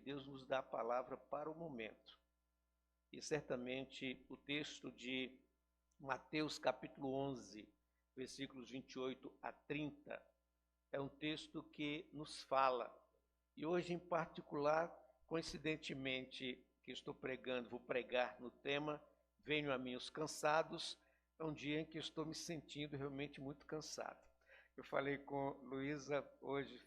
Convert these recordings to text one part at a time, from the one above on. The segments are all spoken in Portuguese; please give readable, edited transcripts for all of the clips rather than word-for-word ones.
Deus nos dá a palavra para o momento. E certamente o texto de Mateus capítulo 11, versículos 28 a 30, é um texto que nos fala. E hoje, em particular, coincidentemente, que estou pregando, vou pregar no tema Venham a mim os cansados. É um dia em que estou me sentindo realmente muito cansado. Eu falei com Luísa hoje,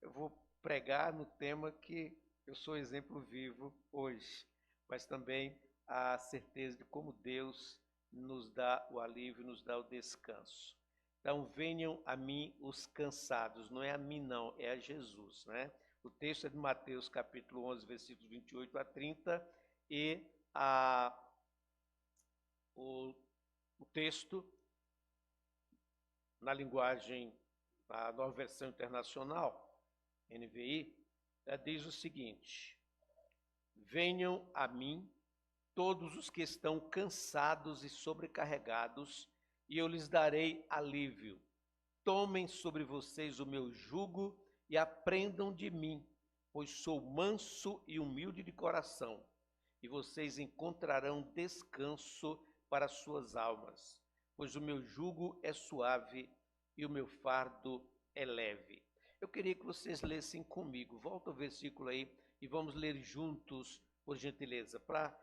eu vou pregar no tema que eu sou exemplo vivo hoje, mas também a certeza de como Deus nos dá o alívio, nos dá o descanso. Então, venham a mim os cansados, não é a mim não, é a Jesus, né? O texto é de Mateus capítulo 11, versículos 28 a 30, e o texto, na linguagem da Nova Versão Internacional, NVI, diz o seguinte: venham a mim todos os que estão cansados e sobrecarregados, e eu lhes darei alívio. Tomem sobre vocês o meu jugo e aprendam de mim, pois sou manso e humilde de coração, e vocês encontrarão descanso para suas almas, pois o meu jugo é suave e o meu fardo é leve. Eu queria que vocês lessem comigo. Volta ao versículo aí e vamos ler juntos, por gentileza, para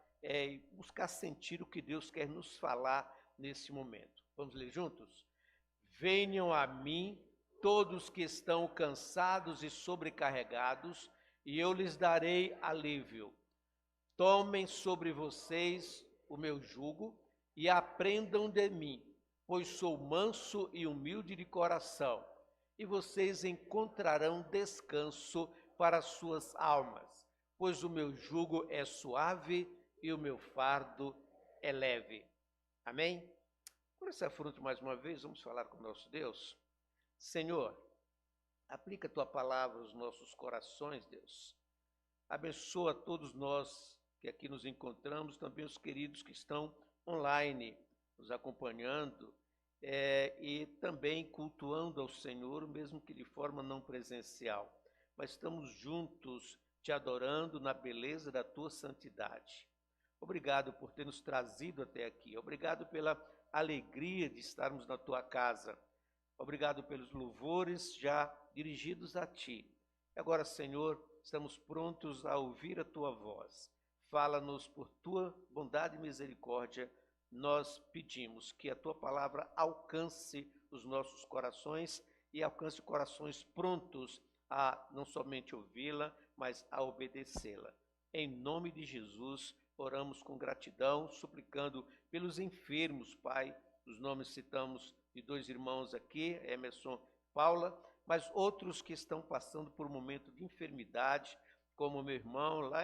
buscar sentir o que Deus quer nos falar nesse momento. Vamos ler juntos? Venham a mim todos que estão cansados e sobrecarregados, e eu lhes darei alívio. Tomem sobre vocês o meu jugo e aprendam de mim, pois sou manso e humilde de coração, e vocês encontrarão descanso para suas almas, pois o meu jugo é suave e o meu fardo é leve. Amém? Por essa fruta, mais uma vez, vamos falar com o nosso Deus. Senhor, aplica a tua palavra aos nossos corações, Deus. Abençoa todos nós que aqui nos encontramos, também os queridos que estão online, nos acompanhando e também cultuando ao Senhor, mesmo que de forma não presencial. Mas estamos juntos te adorando na beleza da tua santidade. Obrigado por ter nos trazido até aqui. Obrigado pela alegria de estarmos na tua casa. Obrigado pelos louvores já dirigidos a ti. Agora, Senhor, estamos prontos a ouvir a tua voz. Fala-nos por tua bondade e misericórdia. Nós pedimos que a tua palavra alcance os nossos corações e alcance corações prontos a não somente ouvi-la, mas a obedecê-la. Em nome de Jesus, oramos com gratidão, suplicando pelos enfermos, Pai. Os nomes citamos de dois irmãos aqui, Emerson e Paula, mas outros que estão passando por um momento de enfermidade, como meu irmão lá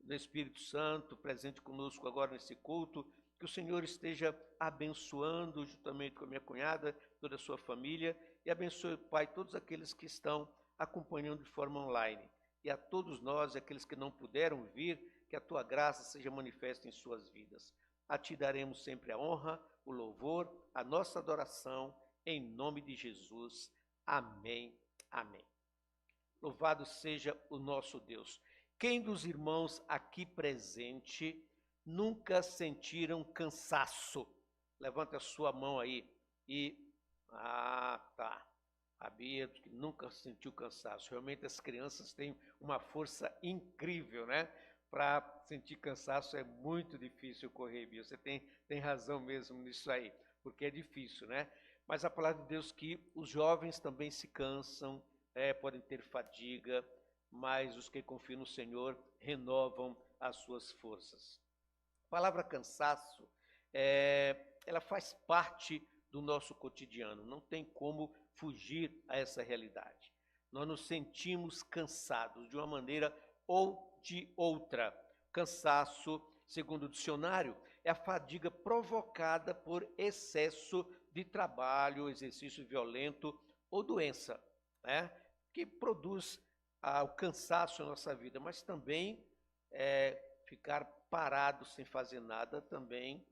no Espírito Santo, presente conosco agora nesse culto, que o Senhor esteja abençoando juntamente com a minha cunhada, toda a sua família, e abençoe, Pai, todos aqueles que estão acompanhando de forma online. E a todos nós, aqueles que não puderam vir, que a tua graça seja manifesta em suas vidas. A ti daremos sempre a honra, o louvor, a nossa adoração, em nome de Jesus. Amém, amém. Louvado seja o nosso Deus. Quem dos irmãos aqui presente nunca sentiram cansaço? Levanta a sua mão aí e... tá. A Bia que nunca sentiu cansaço. Realmente as crianças têm uma força incrível, né? Para sentir cansaço é muito difícil correr, Bia. Você tem razão mesmo nisso aí, porque é difícil, né? Mas a palavra de Deus que os jovens também se cansam, podem ter fadiga, mas os que confiam no Senhor renovam as suas forças. A palavra cansaço, ela faz parte do nosso cotidiano, não tem como fugir a essa realidade. Nós nos sentimos cansados de uma maneira ou de outra. Cansaço, segundo o dicionário, é a fadiga provocada por excesso de trabalho, exercício violento ou doença, né? Que produz o cansaço na nossa vida, mas também ficar parado sem fazer nada também.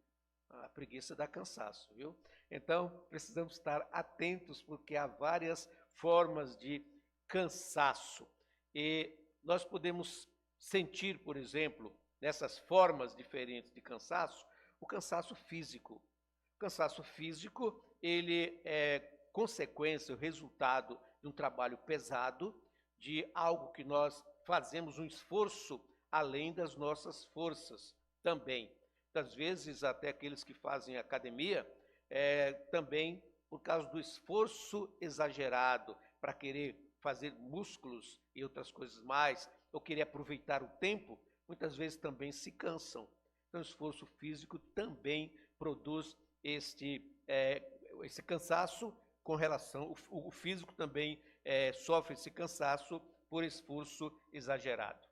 A preguiça dá cansaço, viu? Então, precisamos estar atentos, porque há várias formas de cansaço. E nós podemos sentir, por exemplo, nessas formas diferentes de cansaço, o cansaço físico. O cansaço físico, ele é consequência, o resultado de um trabalho pesado, de algo que nós fazemos um esforço além das nossas forças também. Muitas vezes, até aqueles que fazem academia, também por causa do esforço exagerado para querer fazer músculos e outras coisas mais, ou querer aproveitar o tempo, muitas vezes também se cansam. Então, o esforço físico também produz esse cansaço com relação, o físico também sofre esse cansaço por esforço exagerado.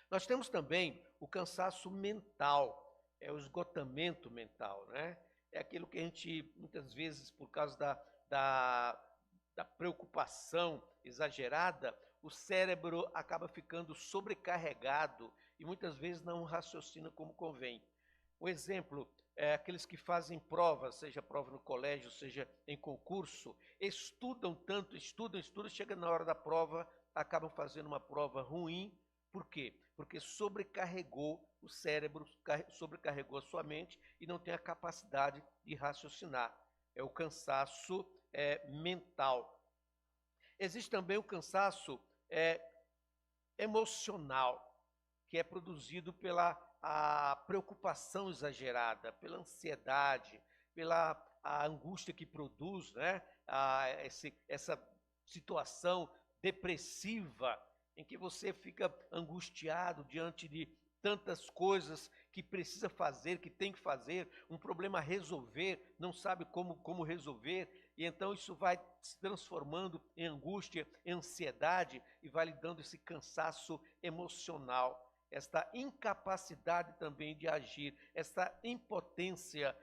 Nós temos também o cansaço mental, é o esgotamento mental, né? É aquilo que a gente, muitas vezes, por causa da preocupação exagerada, o cérebro acaba ficando sobrecarregado e muitas vezes não raciocina como convém. Um exemplo é aqueles que fazem provas, seja prova no colégio, seja em concurso, estudam tanto, estudam, chega na hora da prova, acabam fazendo uma prova ruim. Por quê? Porque sobrecarregou o cérebro, sobrecarregou a sua mente e não tem a capacidade de raciocinar. É o cansaço mental. Existe também o cansaço emocional, que é produzido pela a preocupação exagerada, pela ansiedade, pela a angústia que produz, né? Essa situação depressiva em que você fica angustiado diante de tantas coisas que precisa fazer, que tem que fazer, um problema a resolver, não sabe como resolver, e então isso vai se transformando em angústia, em ansiedade, e vai lhe dando esse cansaço emocional, esta incapacidade também de agir, esta impotência,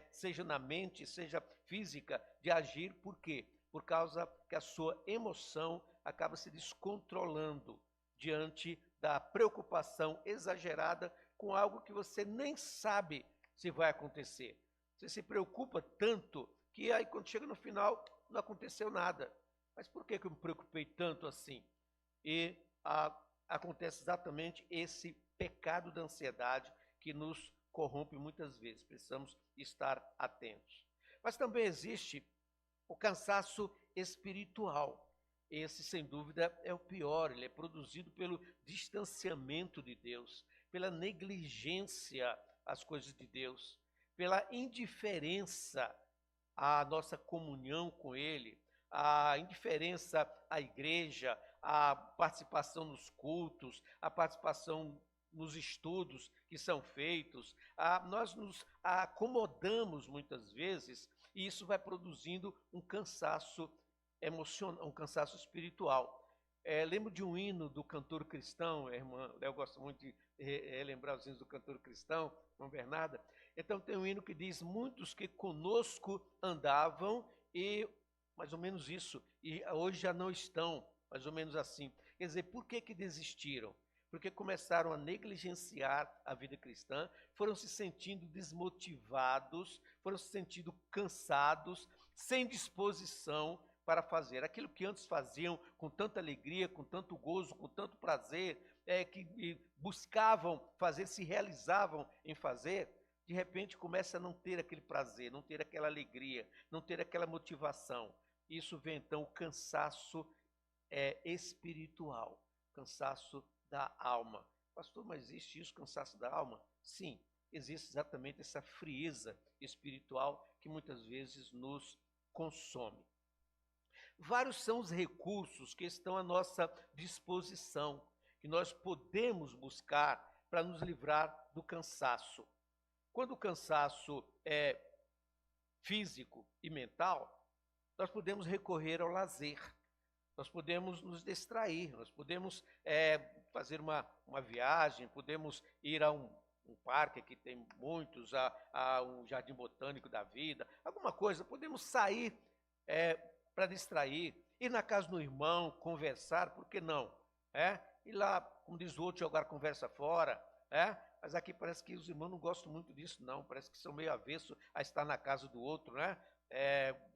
seja na mente, seja física, de agir. Por quê? Por causa que a sua emoção acaba se descontrolando diante da preocupação exagerada com algo que você nem sabe se vai acontecer. Você se preocupa tanto que aí quando chega no final não aconteceu nada. Mas por que eu me preocupei tanto assim? E acontece exatamente esse pecado da ansiedade que nos corrompe muitas vezes. Precisamos estar atentos. Mas também existe o cansaço espiritual. Esse, sem dúvida, é o pior. Ele é produzido pelo distanciamento de Deus, pela negligência às coisas de Deus, pela indiferença à nossa comunhão com Ele, a indiferença à igreja, a participação nos cultos, a participação nos estudos que são feitos. Nós nos acomodamos muitas vezes e isso vai produzindo um cansaço emocional, um cansaço espiritual. Lembro de um hino do cantor cristão, a irmã Léo gosta muito de lembrar os hinos do cantor cristão, irmã Bernarda. Então tem um hino que diz: muitos que conosco andavam e mais ou menos isso, e hoje já não estão, mais ou menos assim. Quer dizer, por que desistiram? Porque começaram a negligenciar a vida cristã, foram se sentindo desmotivados, foram se sentindo cansados, sem disposição para fazer aquilo que antes faziam com tanta alegria, com tanto gozo, com tanto prazer, que buscavam fazer, se realizavam em fazer. De repente começa a não ter aquele prazer, não ter aquela alegria, não ter aquela motivação. Isso vem então o cansaço espiritual, cansaço da alma. Pastor, mas existe isso, cansaço da alma? Sim, existe exatamente essa frieza espiritual que muitas vezes nos consome. Vários são os recursos que estão à nossa disposição, que nós podemos buscar para nos livrar do cansaço. Quando o cansaço é físico e mental, nós podemos recorrer ao lazer, nós podemos nos distrair, nós podemos fazer uma viagem, podemos ir a um parque que tem muitos, a um jardim botânico da vida, alguma coisa, podemos sair para distrair, ir na casa do irmão, conversar, por que não? Ir lá, como diz o outro, jogar conversa fora, mas aqui parece que os irmãos não gostam muito disso, não, parece que são meio avesso a estar na casa do outro, né?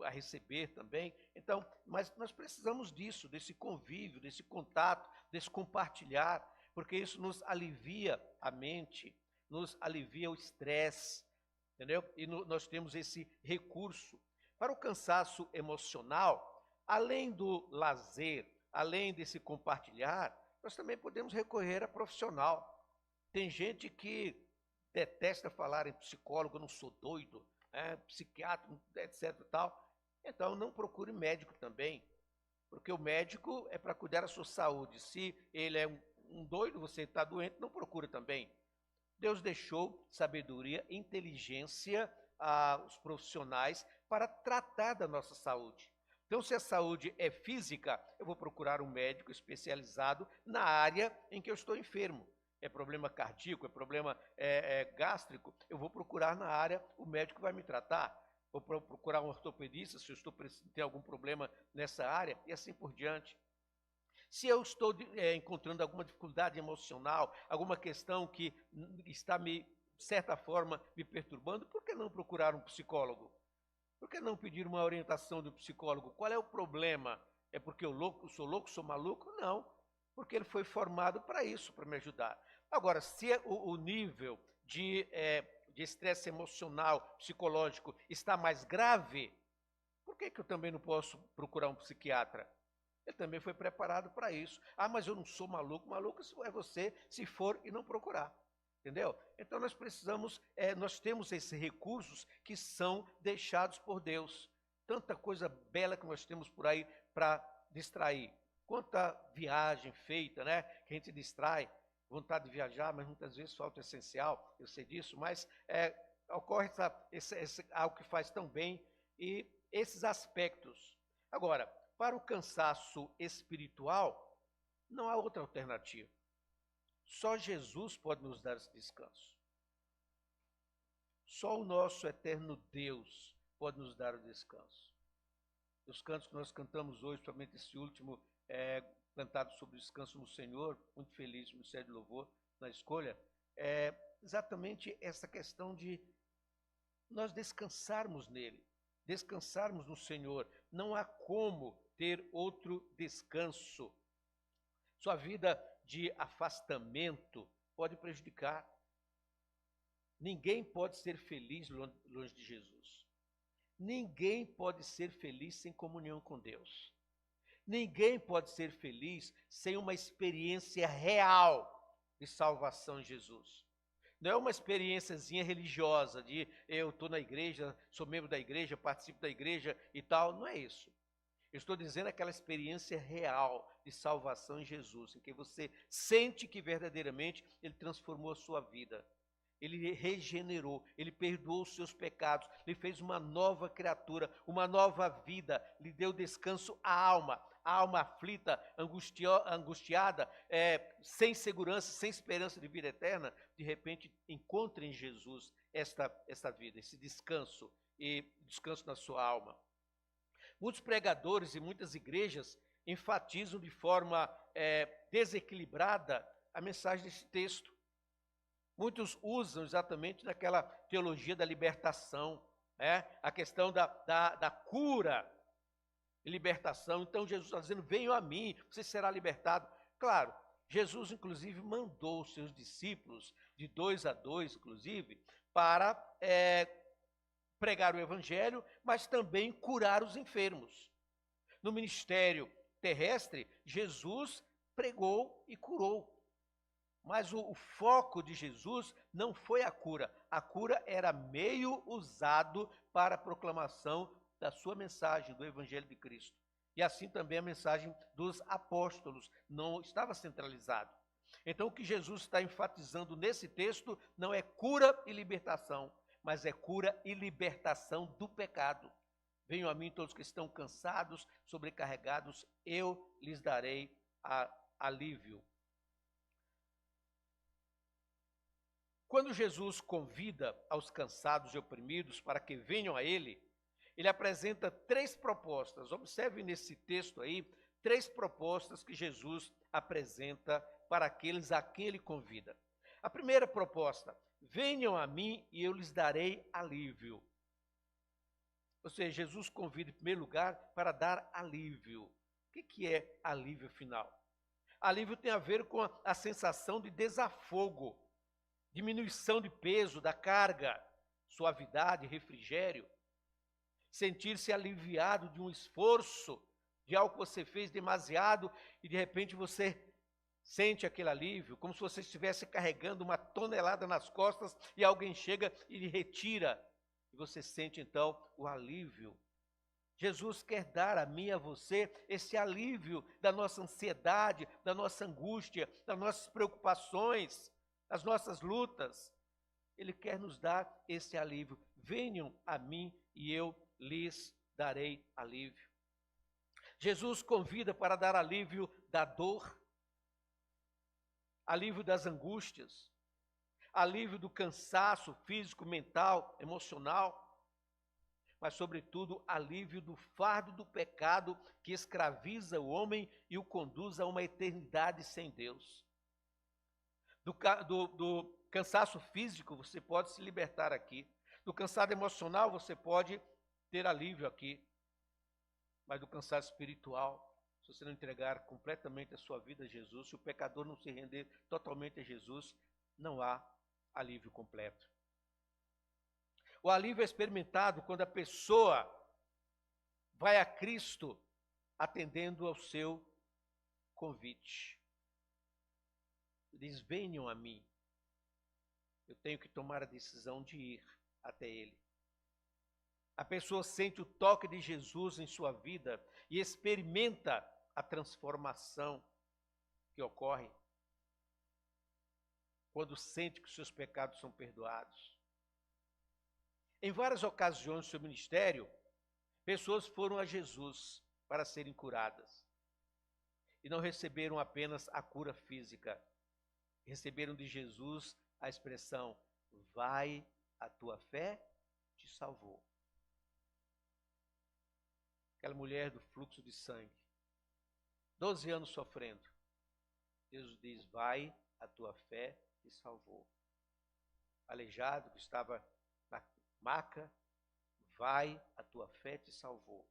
A receber também. Então, mas nós precisamos disso, desse convívio, desse contato, desse compartilhar, porque isso nos alivia a mente, nos alivia o estresse, entendeu? E nós temos esse recurso. Para o cansaço emocional, além do lazer, além desse compartilhar, nós também podemos recorrer a profissional. Tem gente que detesta falar em psicólogo, eu não sou doido, psiquiatra, etc. Tal. Então, não procure médico também, porque o médico é para cuidar da sua saúde. Se ele é um doido, você está doente, não procura também. Deus deixou sabedoria, inteligência aos profissionais para tratar da nossa saúde. Então, se a saúde é física, eu vou procurar um médico especializado na área em que eu estou enfermo. É problema cardíaco, é problema gástrico, eu vou procurar na área, o médico vai me tratar. Vou procurar um ortopedista se eu tenho algum problema nessa área e assim por diante. Se eu estou encontrando alguma dificuldade emocional, alguma questão que está de certa forma, me perturbando, por que não procurar um psicólogo? Por que não pedir uma orientação do psicólogo? Qual é o problema? É porque eu sou louco, sou maluco? Não, porque ele foi formado para isso, para me ajudar. Agora, se o nível de estresse emocional, psicológico, está mais grave, por que eu também não posso procurar um psiquiatra? Ele também foi preparado para isso. Ah, mas eu não sou maluco. Maluco é você se for e não procurar. Entendeu? Então nós precisamos, nós temos esses recursos que são deixados por Deus. Tanta coisa bela que nós temos por aí para distrair. Quanta viagem feita, né? Que a gente distrai, vontade de viajar, mas muitas vezes falta o essencial, eu sei disso, mas ocorre algo que faz tão bem e esses aspectos. Agora, para o cansaço espiritual, não há outra alternativa. Só Jesus pode nos dar esse descanso. Só o nosso eterno Deus pode nos dar o descanso. Os cantos que nós cantamos hoje, principalmente esse último, cantado sobre o descanso no Senhor, muito feliz no Ministério de Louvor, na escolha, é exatamente essa questão de nós descansarmos nele, descansarmos no Senhor. Não há como ter outro descanso. Sua vida de afastamento pode prejudicar. Ninguém pode ser feliz longe de Jesus. Ninguém pode ser feliz sem comunhão com Deus. Ninguém pode ser feliz sem uma experiência real de salvação em Jesus. Não é uma experiênciazinha religiosa de eu estou na igreja, sou membro da igreja, participo da igreja e tal. Não é isso. Eu estou dizendo aquela experiência real de salvação em Jesus, em que você sente que verdadeiramente Ele transformou a sua vida. Ele regenerou, Ele perdoou os seus pecados, Ele fez uma nova criatura, uma nova vida, lhe deu descanso à alma. A alma aflita, angustiada, sem segurança, sem esperança de vida eterna, de repente encontra em Jesus esta vida, esse descanso, e descanso na sua alma. Muitos pregadores e muitas igrejas enfatizam de forma desequilibrada a mensagem desse texto. Muitos usam exatamente daquela teologia da libertação, a questão da cura e libertação. Então Jesus está dizendo, venham a mim, você será libertado. Claro, Jesus inclusive mandou os seus discípulos, de 2 a 2 inclusive, para pregar o evangelho, mas também curar os enfermos. No ministério terrestre, Jesus pregou e curou. Mas o foco de Jesus não foi a cura. A cura era meio usado para a proclamação da sua mensagem, do evangelho de Cristo. E assim também a mensagem dos apóstolos não estava centralizado. Então o que Jesus está enfatizando nesse texto não é cura e libertação, mas é cura e libertação do pecado. Venham a mim todos que estão cansados, sobrecarregados, eu lhes darei alívio. Quando Jesus convida aos cansados e oprimidos para que venham a Ele, Ele apresenta 3 propostas. Observe nesse texto aí, 3 propostas que Jesus apresenta para aqueles a quem Ele convida. A primeira proposta, venham a mim e eu lhes darei alívio. Ou seja, Jesus convida em primeiro lugar para dar alívio. O que é alívio final? Alívio tem a ver com a sensação de desafogo, diminuição de peso, da carga, suavidade, refrigério. Sentir-se aliviado de um esforço, de algo que você fez demasiado e de repente você sente aquele alívio, como se você estivesse carregando uma tonelada nas costas e alguém chega e lhe retira. E você sente então o alívio. Jesus quer dar a mim e a você esse alívio da nossa ansiedade, da nossa angústia, das nossas preocupações, das nossas lutas. Ele quer nos dar esse alívio. Venham a mim e eu lhes darei alívio. Jesus convida para dar alívio da dor, alívio das angústias, alívio do cansaço físico, mental, emocional, mas, sobretudo, alívio do fardo do pecado que escraviza o homem e o conduz a uma eternidade sem Deus. Do cansaço físico, você pode se libertar aqui. Do cansaço emocional, você pode ter alívio aqui. Mas do cansaço espiritual, se você não entregar completamente a sua vida a Jesus, se o pecador não se render totalmente a Jesus, não há alívio completo. O alívio é experimentado quando a pessoa vai a Cristo atendendo ao seu convite. Diz: venham a mim. Eu tenho que tomar a decisão de ir até Ele. A pessoa sente o toque de Jesus em sua vida e experimenta a transformação que ocorre quando sente que os seus pecados são perdoados. Em várias ocasiões do seu ministério, pessoas foram a Jesus para serem curadas. E não receberam apenas a cura física. Receberam de Jesus a expressão: vai, a tua fé te salvou. Aquela mulher do fluxo de sangue, 12 anos sofrendo. Jesus diz: vai, a tua fé te salvou. Aleijado que estava na maca, vai, a tua fé te salvou.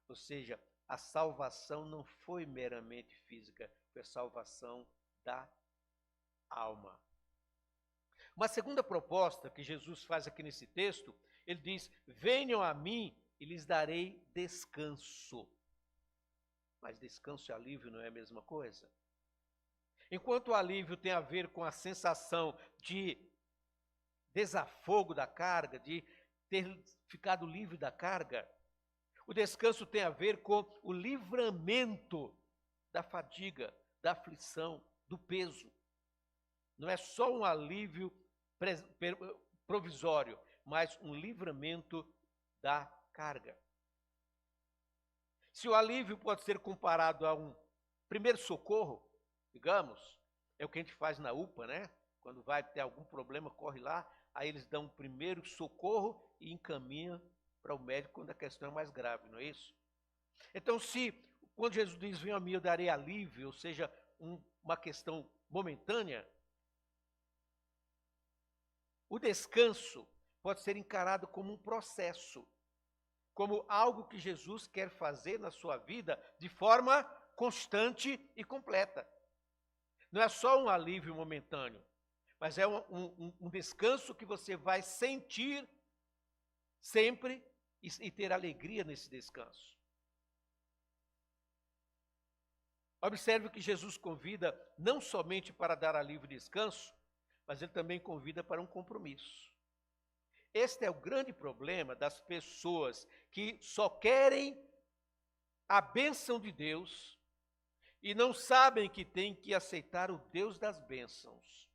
Ou seja, a salvação não foi meramente física, foi a salvação da alma. Uma segunda proposta que Jesus faz aqui nesse texto, ele diz: venham a mim e lhes darei descanso. Mas descanso e alívio não é a mesma coisa? Enquanto o alívio tem a ver com a sensação de desafogo da carga, de ter ficado livre da carga, o descanso tem a ver com o livramento da fadiga, da aflição, do peso. Não é só um alívio provisório, mas um livramento da carga. Se o alívio pode ser comparado a um primeiro socorro, digamos, é o que a gente faz na UPA, né? Quando vai ter algum problema, corre lá, aí eles dão um primeiro socorro e encaminham para o médico quando a questão é mais grave, não é isso? Então, quando Jesus diz: venha a mim, eu darei alívio, ou seja, uma questão momentânea, o descanso pode ser encarado como um processo, como algo que Jesus quer fazer na sua vida de forma constante e completa. Não é só um alívio momentâneo, mas é um descanso que você vai sentir sempre e ter alegria nesse descanso. Observe que Jesus convida não somente para dar alívio e descanso, mas ele também convida para um compromisso. Este é o grande problema das pessoas que só querem a bênção de Deus e não sabem que têm que aceitar o Deus das bênçãos.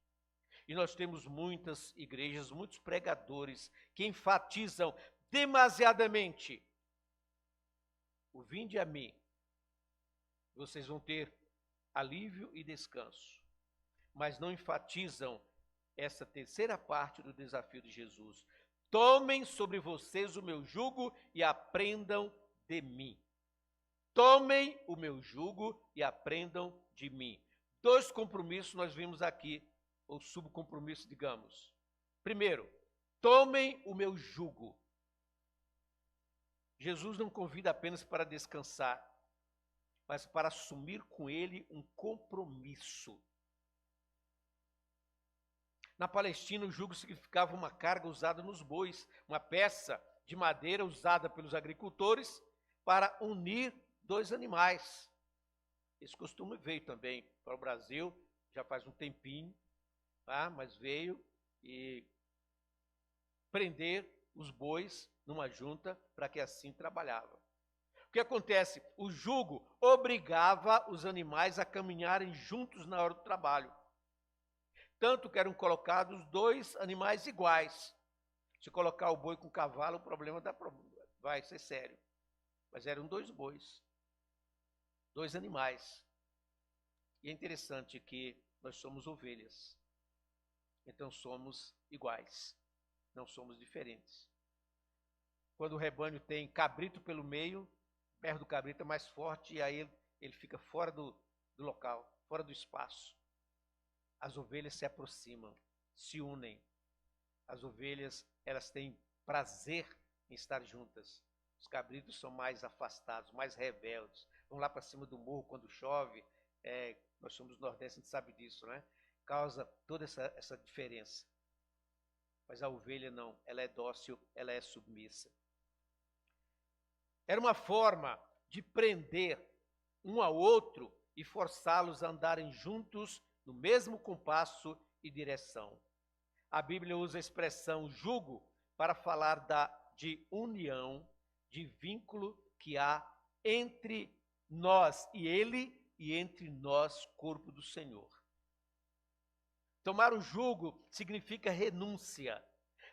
E nós temos muitas igrejas, muitos pregadores que enfatizam demasiadamente o vinde a mim. Vocês vão ter alívio e descanso, mas não enfatizam essa terceira parte do desafio de Jesus. Tomem sobre vocês o meu jugo e aprendam de mim. Tomem o meu jugo e aprendam de mim. 2 compromissos nós vimos aqui, ou subcompromisso, digamos. Primeiro, tomem o meu jugo. Jesus não convida apenas para descansar. mas para assumir com ele um compromisso. Na Palestina, o jugo significava uma carga usada nos bois, uma peça de madeira usada pelos agricultores para unir dois animais. Esse costume veio também para o Brasil, já faz um tempinho, tá? Mas veio e prender os bois numa junta para que assim trabalhava. O que acontece? O jugo obrigava os animais a caminharem juntos na hora do trabalho. Tanto que eram colocados dois animais iguais. Se colocar o boi com o cavalo, o problema vai ser sério. Mas eram dois bois, dois animais. E é interessante que nós somos ovelhas. Então somos iguais, não somos diferentes. Quando o rebanho tem cabrito pelo meio, perto do cabrito é mais forte e aí ele fica fora do local, fora do espaço. As ovelhas se aproximam, se unem. As ovelhas, elas têm prazer em estar juntas. Os cabritos são mais afastados, mais rebeldes. Vão lá para cima do morro quando chove. Nós somos do Nordeste, a gente sabe disso, né? Causa toda essa diferença. Mas a ovelha não, ela é dócil, ela é submissa. Era uma forma de prender um ao outro e forçá-los a andarem juntos no mesmo compasso e direção. A Bíblia usa a expressão jugo para falar de união, de vínculo que há entre nós e ele e entre nós, corpo do Senhor. Tomar o jugo significa renúncia,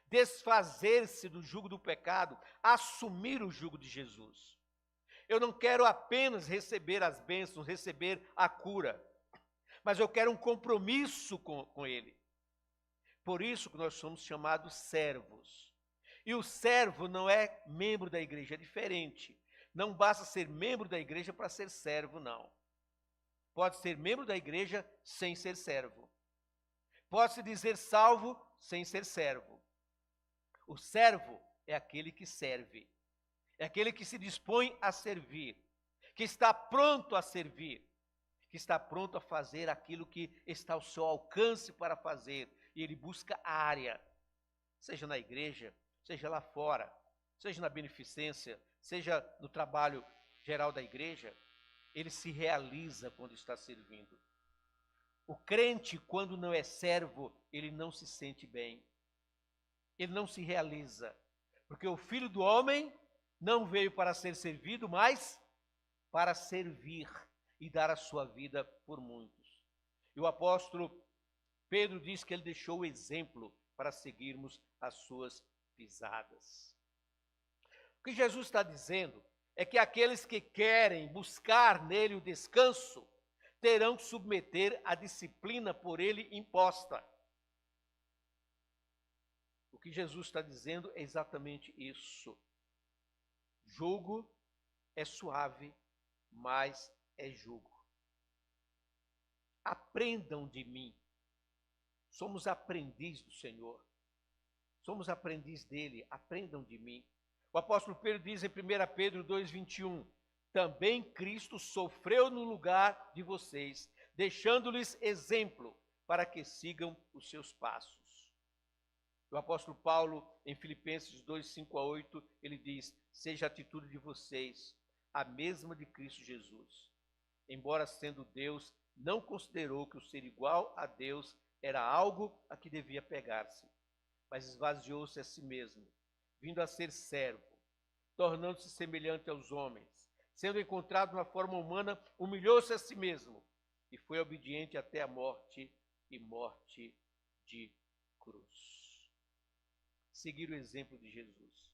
desfazer-se do jugo do pecado, assumir o jugo de Jesus. Eu não quero apenas receber as bênçãos, receber a cura, mas eu quero um compromisso com ele. Por isso que nós somos chamados servos. E o servo não é membro da igreja, é diferente. Não basta ser membro da igreja para ser servo, não. Pode ser membro da igreja sem ser servo. Pode-se dizer salvo sem ser servo. O servo é aquele que serve. É aquele que se dispõe a servir. Que está pronto a servir. Que está pronto a fazer aquilo que está ao seu alcance para fazer. E ele busca a área. Seja na igreja, seja lá fora. Seja na beneficência, seja no trabalho geral da igreja. Ele se realiza quando está servindo. O crente, quando não é servo, ele não se sente bem. Ele não se realiza. Porque o Filho do Homem não veio para ser servido, mas para servir e dar a sua vida por muitos. E o apóstolo Pedro diz que ele deixou o exemplo para seguirmos as suas pisadas. O que Jesus está dizendo é que aqueles que querem buscar nele o descanso terão que submeter a disciplina por ele imposta. O que Jesus está dizendo é exatamente isso. Jugo é suave, mas é jugo. Aprendam de mim. Somos aprendiz do Senhor. Somos aprendiz dele. Aprendam de mim. O apóstolo Pedro diz em 1 Pedro 2,21, também Cristo sofreu no lugar de vocês, deixando-lhes exemplo para que sigam os seus passos. O apóstolo Paulo, em Filipenses 2:5-8, ele diz, seja a atitude de vocês a mesma de Cristo Jesus. Embora sendo Deus, não considerou que o ser igual a Deus era algo a que devia pegar-se, mas esvaziou-se a si mesmo, vindo a ser servo, tornando-se semelhante aos homens. Sendo encontrado na forma humana, humilhou-se a si mesmo e foi obediente até a morte e morte de cruz. Seguir o exemplo de Jesus.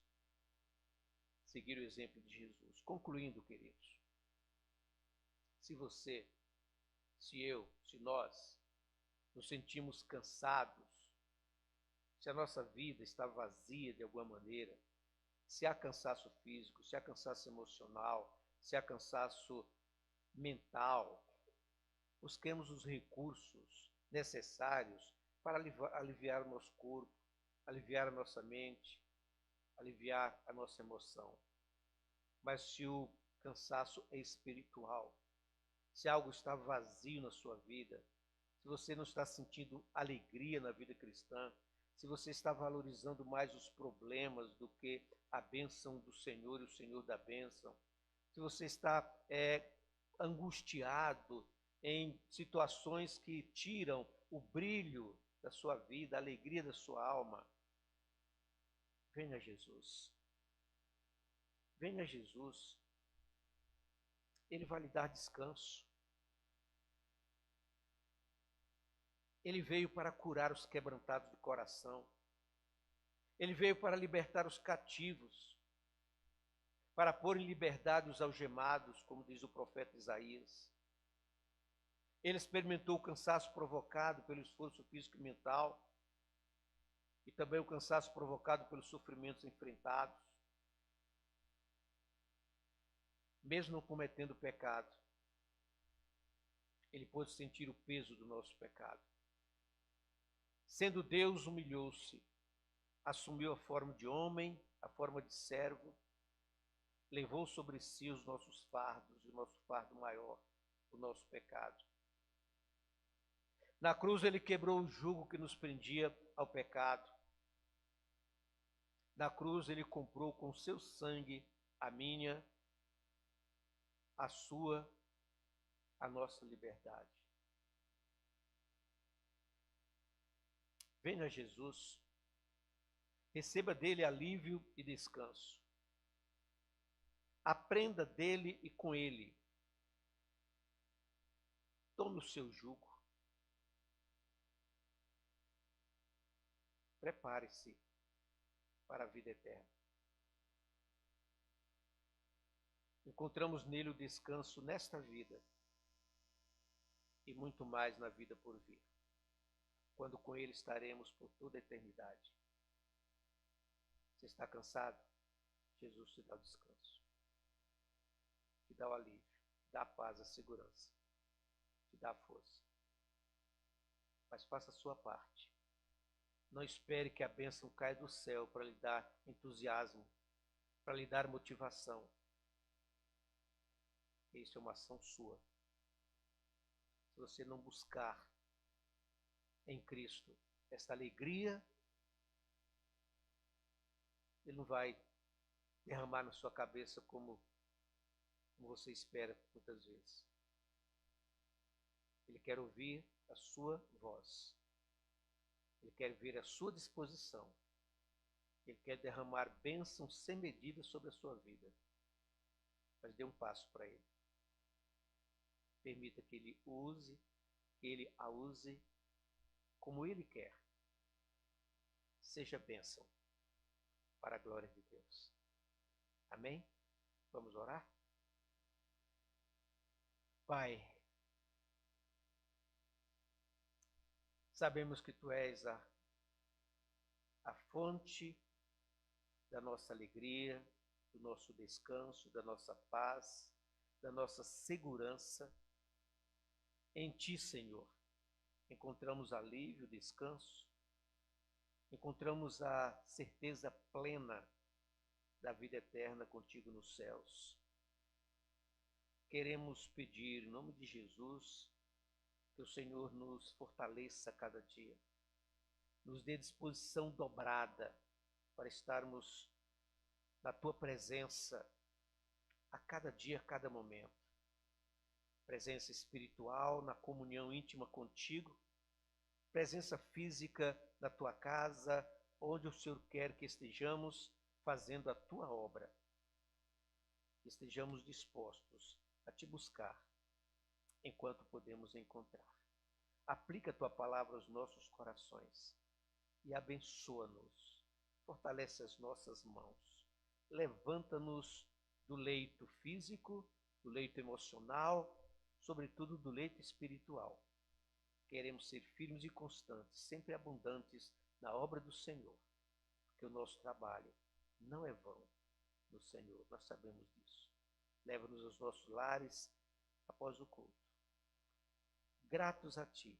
Seguir o exemplo de Jesus. Concluindo, queridos, se você, se eu, se nós nos sentimos cansados, se a nossa vida está vazia de alguma maneira, se há cansaço físico, se há cansaço emocional, se há cansaço mental, busquemos os recursos necessários para aliviar o nosso corpo, aliviar a nossa mente, aliviar a nossa emoção. Mas se o cansaço é espiritual, se algo está vazio na sua vida, se você não está sentindo alegria na vida cristã, se você está valorizando mais os problemas do que a bênção do Senhor e o Senhor da bênção, se você está angustiado em situações que tiram o brilho da sua vida, a alegria da sua alma, venha a Jesus. Venha a Jesus. Ele vai lhe dar descanso. Ele veio para curar os quebrantados de coração. Ele veio para libertar os cativos, para pôr em liberdade os algemados, como diz o profeta Isaías. Ele experimentou o cansaço provocado pelo esforço físico e mental, e também o cansaço provocado pelos sofrimentos enfrentados. Mesmo não cometendo pecado, ele pôde sentir o peso do nosso pecado. Sendo Deus, humilhou-se, assumiu a forma de homem, a forma de servo, levou sobre si os nossos fardos, e o nosso fardo maior, o nosso pecado. Na cruz ele quebrou o jugo que nos prendia ao pecado. Na cruz ele comprou com seu sangue a minha, a sua, a nossa liberdade. Venha a Jesus, receba dele alívio e descanso. Aprenda dele e com ele. Tome o seu jugo. Prepare-se para a vida eterna. Encontramos nele o descanso nesta vida e muito mais na vida por vir, quando com ele estaremos por toda a eternidade. Você está cansado? Jesus te dá o descanso, te dá o alívio, te dá a paz, a segurança, te dá a força. Mas faça a sua parte. Não espere que a bênção caia do céu para lhe dar entusiasmo, para lhe dar motivação. Isso é uma ação sua. Se você não buscar em Cristo essa alegria, Ele não vai derramar na sua cabeça como você espera muitas vezes. Ele quer ouvir a sua voz. Ele quer ver a sua disposição. Ele quer derramar bênçãos sem medida sobre a sua vida. Mas dê um passo para Ele. Permita que Ele a use como Ele quer. Seja bênção para a glória de Deus. Amém? Vamos orar? Pai, sabemos que Tu és a fonte da nossa alegria, do nosso descanso, da nossa paz, da nossa segurança. Em Ti, Senhor, encontramos alívio, descanso, encontramos a certeza plena da vida eterna contigo nos céus. Queremos pedir, em nome de Jesus, que o Senhor nos fortaleça a cada dia, nos dê disposição dobrada para estarmos na Tua presença a cada dia, a cada momento. Presença espiritual, na comunhão íntima contigo, presença física na Tua casa, onde o Senhor quer que estejamos fazendo a Tua obra. Estejamos dispostos a Te buscar enquanto podemos encontrar. Aplica a Tua palavra aos nossos corações e abençoa-nos. Fortalece as nossas mãos. Levanta-nos do leito físico, do leito emocional, sobretudo do leito espiritual. Queremos ser firmes e constantes, sempre abundantes na obra do Senhor, porque o nosso trabalho não é vão no Senhor, nós sabemos disso. Leva-nos aos nossos lares após o culto. Gratos a Ti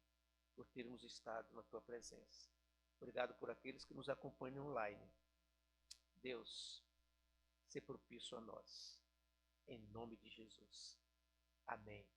por termos estado na Tua presença. Obrigado por aqueles que nos acompanham online. Deus, se propício a nós. Em nome de Jesus. Amém.